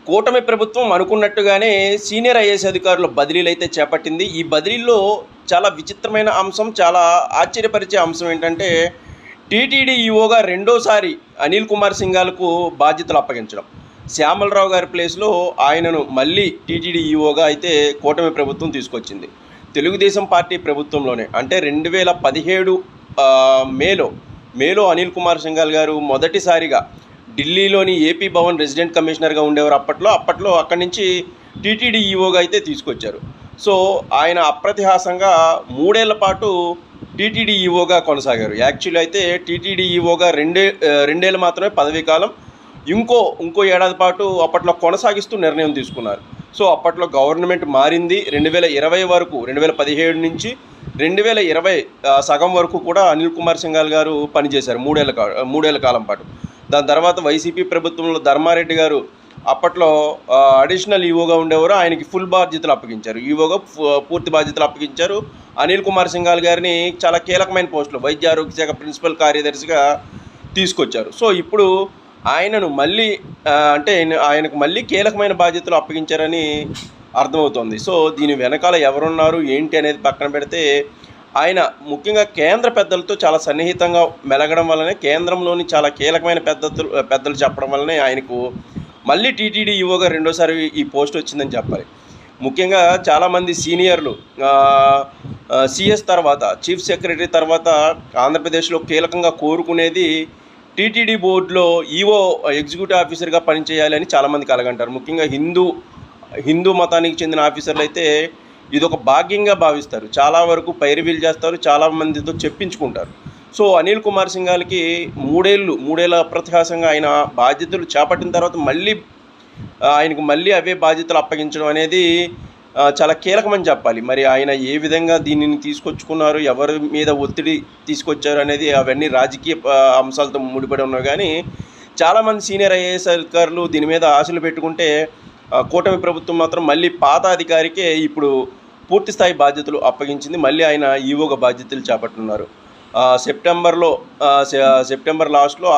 కూటమి ప్రభుత్వం అనుకున్నట్టుగానే సీనియర్ ఐఏఎస్ అధికారుల బదిలీలైతే చేపట్టింది. ఈ బదిలీల్లో చాలా విచిత్రమైన అంశం, చాలా ఆశ్చర్యపరిచే అంశం ఏంటంటే టీటీడీ ఈఓగా రెండోసారి అనిల్ కుమార్ సింఘాల్కు బాధ్యతలు అప్పగించడం. శ్యామలరావు గారి ప్లేస్లో ఆయనను మళ్ళీ టీటీడీ ఈఓగా అయితే కూటమి ప్రభుత్వం తీసుకొచ్చింది. తెలుగుదేశం పార్టీ ప్రభుత్వంలోనే అంటే 2017 మేలో అనిల్ కుమార్ సింఘాల్ గారు మొదటిసారిగా ఢిల్లీలోని ఏపీ భవన్ రెసిడెంట్ కమిషనర్గా ఉండేవారు. అప్పట్లో అక్కడి నుంచి టీటీడీ ఈఓగా అయితే తీసుకొచ్చారు. సో ఆయన అప్రతిహాసంగా 3 ఏళ్ల పాటు టీటీడీ ఈఓగా కొనసాగారు. యాక్చువల్లీ అయితే టీటీడీ ఈఓగా రెండేళ్ళు మాత్రమే పదవీ కాలం, ఇంకో ఏడాది పాటు అప్పట్లో కొనసాగిస్తూ నిర్ణయం తీసుకున్నారు. సో అప్పట్లో గవర్నమెంట్ మారింది. 2020 వరకు 2017 నుంచి 2020 సగం వరకు కూడా అనిల్ కుమార్ సింఘాల్ గారు పనిచేశారు 3 ఏళ్ల కాలం పాటు. దాని తర్వాత వైసీపీ ప్రభుత్వంలో ధర్మారెడ్డి గారు అప్పట్లో అడిషనల్ ఈఓగా ఉండేవారు. ఆయనకి ఫుల్ బాధ్యతలు అప్పగించారు. ఈఓగా పూర్తి బాధ్యతలు అప్పగించారు. అనిల్ కుమార్ సింఘాల్ గారిని చాలా కీలకమైన పోస్టులో వైద్య ఆరోగ్య శాఖ ప్రిన్సిపల్ కార్యదర్శిగా తీసుకొచ్చారు. సో ఇప్పుడు ఆయనను మళ్ళీ ఆయనకు మళ్ళీ కీలకమైన బాధ్యతలు అప్పగించారని అర్థమవుతోంది. సో దీని వెనకాల ఎవరున్నారు ఏంటి అనేది పక్కన పెడితే ఆయన ముఖ్యంగా కేంద్ర పెద్దలతో చాలా సన్నిహితంగా మెలగడం వల్లనే, కేంద్రంలోని చాలా కీలకమైన పెద్దలు చెప్పడం వల్లనే ఆయనకు మళ్ళీ టీటీడీ ఈఓగా రెండోసారి ఈ పోస్ట్ వచ్చిందని చెప్పాలి. ముఖ్యంగా చాలామంది సీనియర్లు సిఎస్ తర్వాత, చీఫ్ సెక్రటరీ తర్వాత ఆంధ్రప్రదేశ్లో కీలకంగా కోరుకునేది టీటీడీ బోర్డులో ఈఓ ఎగ్జిక్యూటివ్ ఆఫీసర్గా పనిచేయాలి అని చాలామంది కలగంటారు. ముఖ్యంగా హిందూ మతానికి చెందిన ఆఫీసర్లు అయితే ఇదొక భాగ్యంగా భావిస్తారు. చాలా వరకు పైరవీలు చేస్తారు, చాలామందితో చెప్పించుకుంటారు. సో అనిల్ కుమార్ సింఘాల్కి 3 ఏళ్ళ అప్రతిహాసంగా ఆయన బాధ్యతలు చేపట్టిన తర్వాత ఆయనకు మళ్ళీ అవే బాధ్యతలు అప్పగించడం అనేది చాలా కీలకమని చెప్పాలి. మరి ఆయన ఏ విధంగా దీనిని తీసుకొచ్చుకున్నారు, ఎవరి మీద ఒత్తిడి తీసుకొచ్చారు అనేది అవన్నీ రాజకీయ అంశాలతో ముడిపడి ఉన్నాయి. కానీ చాలామంది సీనియర్ ఐఏఎస్ అధికారులు దీని మీద ఆశలు పెట్టుకుంటే కూటమి ప్రభుత్వం మాత్రం మళ్ళీ పాత అధికారికే ఇప్పుడు పూర్తి స్థాయి బాధ్యతలు అప్పగించింది. మళ్ళీ ఆయన ఈఓగా బాధ్యతలు చేపట్టున్నారు. సెప్టెంబర్ లాస్ట్లో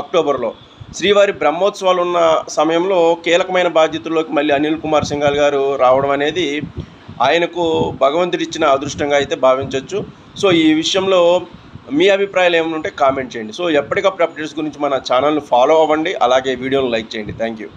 అక్టోబర్లో శ్రీవారి బ్రహ్మోత్సవాలు ఉన్న సమయంలో కీలకమైన బాధ్యతల్లోకి మళ్ళీ అనిల్ కుమార్ సింఘాల్ గారు రావడం అనేది ఆయనకు భగవంతుడిచ్చిన అదృష్టంగా అయితే భావించవచ్చు. సో ఈ విషయంలో మీ అభిప్రాయాలు ఏమైనా ఉంటే కామెంట్ చేయండి. సో ఎప్పటికప్పుడు అప్డేట్స్ గురించి మన ఛానల్ని ఫాలో అవ్వండి, అలాగే వీడియోని లైక్ చేయండి. Thank you.